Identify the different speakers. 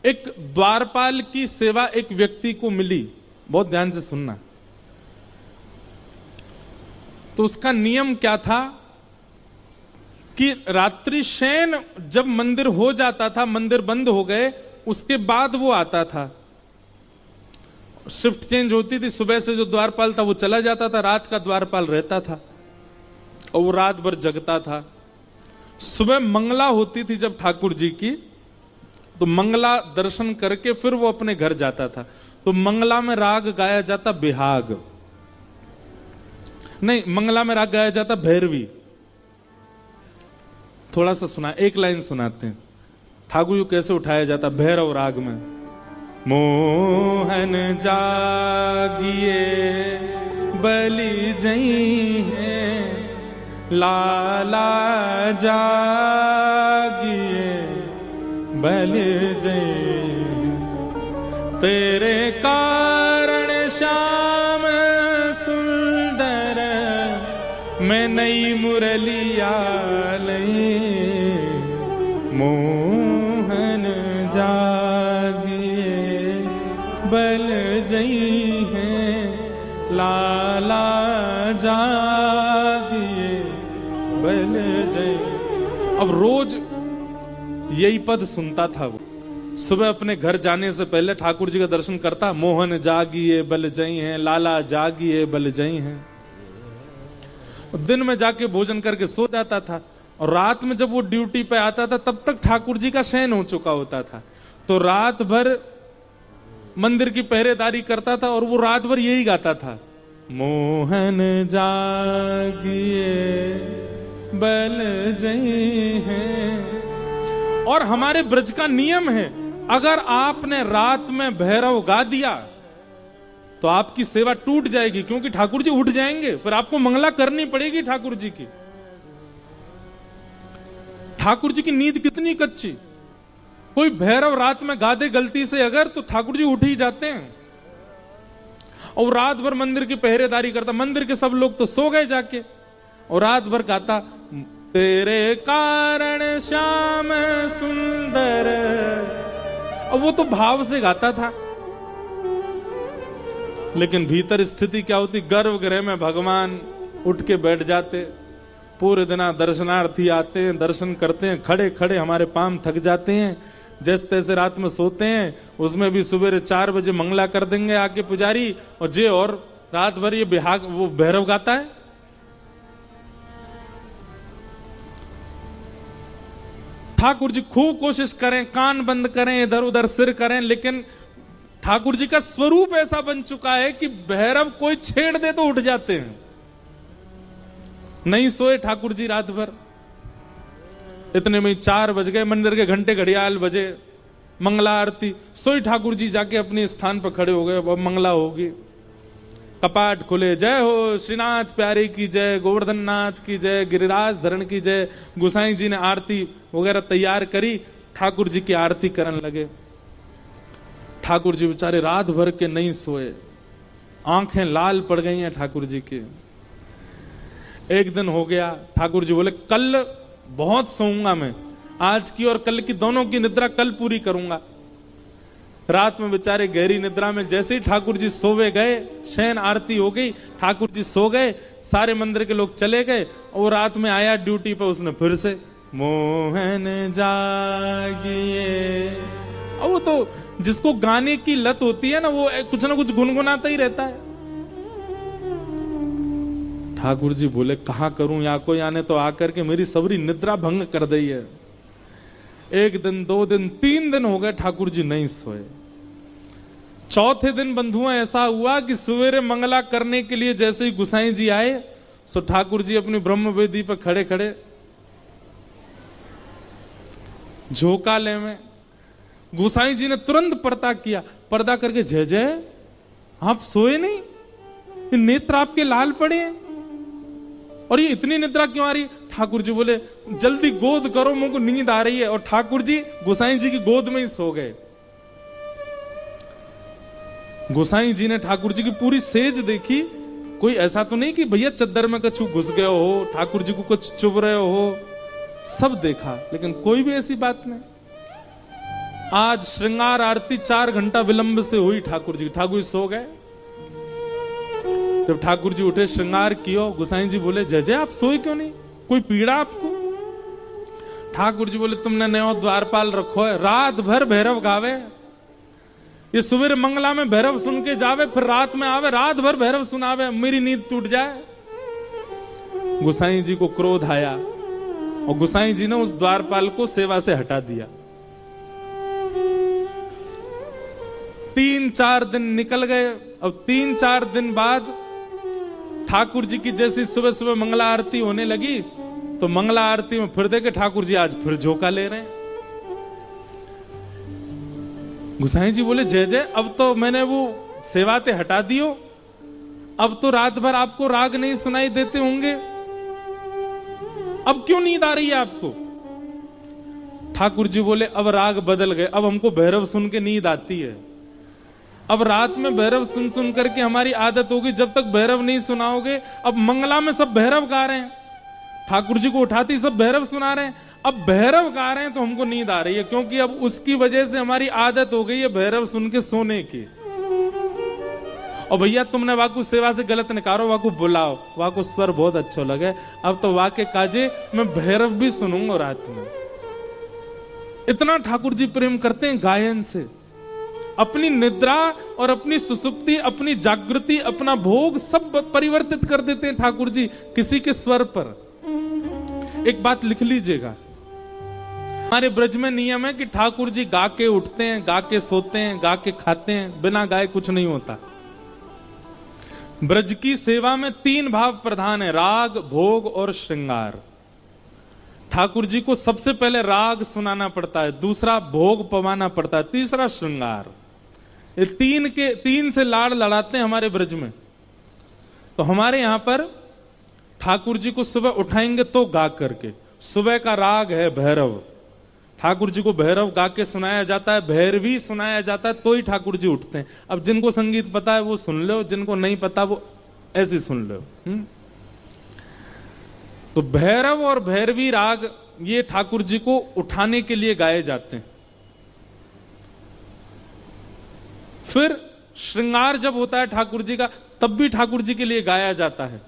Speaker 1: एक द्वारपाल की सेवा एक व्यक्ति को मिली, बहुत ध्यान से सुनना। तो उसका नियम क्या था कि रात्रि शयन जब मंदिर हो जाता था, मंदिर बंद हो गए, उसके बाद वो आता था। शिफ्ट चेंज होती थी, सुबह से जो द्वारपाल था वो चला जाता था, रात का द्वारपाल रहता था और वो रात भर जगता था। सुबह मंगला होती थी जब ठाकुर जी की, तो मंगला दर्शन करके फिर वो अपने घर जाता था। तो मंगला में राग गाया जाता बिहाग, नहीं, मंगला में राग गाया जाता भैरवी। थोड़ा सा सुना, एक लाइन सुनाते हैं ठाकुर जी कैसे उठाया जाता भैरव राग में। मोहन जागिए बलि जई है, लाला जागिए बलि जई, तेरे कारण श्याम सुंदर मैं नई मुरलिया लई, मोहन जागिए बल जई है, लाला जागिए बल जई। अब रोज यही पद सुनता था वो। सुबह अपने घर जाने से पहले ठाकुर जी का दर्शन करता, मोहन जागिए बल जई हैं, लाला जागिए बल जई हैं। दिन में जाके भोजन करके सो जाता था और रात में जब वो ड्यूटी पे आता था तब तक ठाकुर जी का शयन हो चुका होता था। तो रात भर मंदिर की पहरेदारी करता था और वो रात भर यही गाता था, मोहन जागिए बल जई हैं। और हमारे ब्रज का नियम है, अगर आपने रात में भैरव गा दिया तो आपकी सेवा टूट जाएगी, क्योंकि ठाकुर जी उठ जाएंगे, फिर आपको मंगला करनी पड़ेगी ठाकुर जी की। ठाकुर जी की नींद कितनी कच्ची, कोई भैरव रात में गा दे गलती से अगर, तो ठाकुर जी उठ ही जाते हैं। और रात भर मंदिर की पहरेदारी करता, मंदिर के सब लोग तो सो गए जाके, और रात भर गाता, तेरे कारण श्याम सुंदर। और वो तो भाव से गाता था, लेकिन भीतर स्थिति क्या होती, गर्भगृह में भगवान उठ के बैठ जाते। पूरे दिन दर्शनार्थी आते हैं, दर्शन करते हैं, खड़े खड़े हमारे पांव थक जाते हैं। जैसे तैसे रात में सोते हैं, उसमें भी सुबह 4 बजे मंगला कर देंगे आके पुजारी, और जे और रात भर ये बिहाग वो भैरव गाता है। ठाकुर जी खूब कोशिश करें, कान बंद करें, इधर उधर सिर करें, लेकिन ठाकुर जी का स्वरूप ऐसा बन चुका है कि भैरव कोई छेड़ दे तो उठ जाते हैं। नहीं सोए ठाकुर जी रात भर। इतने में 4 बज गए, मंदिर के घंटे घड़ियाल बजे, मंगला आरती। सोई ठाकुर जी जाके अपने स्थान पर खड़े हो गए, अब मंगला होगी। कपाट खुले, जय हो श्रीनाथ प्यारे की जय, गोवर्धन नाथ की जय, गिरिराज धरण की जय। गोसाई जी ने आरती वगैरह तैयार करी, ठाकुर जी की आरती करने लगे। ठाकुर जी बेचारे रात भर के नहीं सोए, आंखें लाल पड़ गई हैं ठाकुर जी की। एक दिन हो गया, ठाकुर जी बोले कल बहुत सोऊंगा मैं, आज की और कल की दोनों की निद्रा कल पूरी करूंगा। रात में बेचारे गहरी निद्रा में, जैसे ही ठाकुर जी सोवे गए, शयन आरती हो गई, ठाकुर जी सो गए, सारे मंदिर के लोग चले गए, और रात में आया ड्यूटी पे, उसने फिर से मोहन जागिए। और वो तो जिसको गाने की लत होती है ना, वो कुछ ना कुछ गुनगुनाता ही रहता है। ठाकुर जी बोले कहां करूं, या कोई आने तो आकर के मेरी सबरी निद्रा भंग कर दी है। 1 दिन 2 दिन 3 दिन हो गए, ठाकुर जी नहीं सोए। चौथे दिन बंधुओं ऐसा हुआ कि सवेरे मंगला करने के लिए जैसे ही गुसाई जी आए, सो ठाकुर जी अपनी ब्रह्म वेदी पर खड़े खड़े झोंकाले में। गुसाई जी ने तुरंत पर्दा किया, पर्दा करके, जय जय आप सोए नहीं, नेत्र आपके लाल पड़े हैं, और ये इतनी निद्रा क्यों आ रही? ठाकुर जी बोले जल्दी गोद करो, मुझको नींद आ रही है। और ठाकुर जी गोसाई जी की गोद में ही सो गए। गोसाई जी ने ठाकुर जी की पूरी सेज देखी, कोई ऐसा तो नहीं कि भैया चद्दर में कछु घुस गए हो, ठाकुर जी को कुछ चुभ रहे हो, सब देखा, लेकिन कोई भी ऐसी बात नहीं। आज श्रृंगार आरती 4 घंटा विलंब से हुई ठाकुर जी। ठाकुर जी सो गए। जब ठाकुर जी उठे, श्रृंगार कियो, गोसाई जी बोले जय जय आप सोए क्यों नहीं, कोई पीड़ा आपको? ठाकुर जी बोले तुमने नयो द्वारपाल रखो है, रात भर भैरव गावे, ये सुबह मंगला में भैरव सुन के जावे, फिर रात में आवे, रात भर भैरव सुनावे, मेरी नींद टूट जाए। गोसाई जी को क्रोध आया और गोसाई जी ने उस द्वारपाल को सेवा से हटा दिया। 3-4 दिन निकल गए। अब 3-4 दिन बाद ठाकुर जी की जैसी सुबह सुबह मंगला आरती होने लगी, तो मंगला आरती में फिर देखे ठाकुर जी आज फिर झोंका ले रहे हैं। गोसाई जी बोले जय जय, अब तो मैंने वो सेवाते हटा दियो, अब तो रात भर आपको राग नहीं सुनाई देते होंगे, अब क्यों नींद आ रही है आपको? ठाकुर जी बोले अब राग बदल गए, अब हमको भैरव सुन के नींद आती है। अब रात में भैरव सुन सुन करके हमारी आदत होगी, जब तक भैरव नहीं सुनाओगे। अब मंगला में सब भैरव गा रहे हैं, ठाकुर जी को उठाती सब भैरव सुना रहे हैं, अब भैरव गा रहे हैं तो हमको नींद आ रही है, क्योंकि अब उसकी वजह से हमारी आदत हो गई है भैरव सुन के सोने की। और भैया तुमने वाकु सेवा से गलत निकालो, वाकु बुलाओ, वाकु स्वर बहुत अच्छा लगे, अब तो वाके काजे मैं भैरव भी सुनूंगा रात में। इतना ठाकुर जी प्रेम करते हैं गायन से। अपनी निद्रा और अपनी सुसुप्ति, अपनी जागृति, अपना भोग सब परिवर्तित कर देते हैं ठाकुर जी किसी के स्वर पर। एक बात लिख लीजिएगा, हमारे ब्रज में नियम है कि ठाकुर जी गा के उठते हैं, गा के सोते हैं, गा के खाते हैं, बिना गाए कुछ नहीं होता। ब्रज की सेवा में 3 भाव प्रधान है, राग, भोग और श्रृंगार। ठाकुर जी को सबसे पहले राग सुनाना पड़ता है, दूसरा भोग पवाना पड़ता है, तीसरा श्रृंगार। ये 3 से लाड़ लड़ाते हैं हमारे ब्रज में। तो हमारे यहां पर ठाकुर जी को सुबह उठाएंगे तो गा करके, सुबह का राग है भैरव, ठाकुर जी को भैरव गा के सुनाया जाता है, भैरवी सुनाया जाता है, तो ही ठाकुर जी उठते हैं। अब जिनको संगीत पता है वो सुन लो, जिनको नहीं पता वो ऐसे सुन लो। तो भैरव और भैरवी राग ये ठाकुर जी को उठाने के लिए गाए जाते हैं। फिर श्रृंगार जब होता है ठाकुर जी का, तब भी ठाकुर जी के लिए गाया जाता है।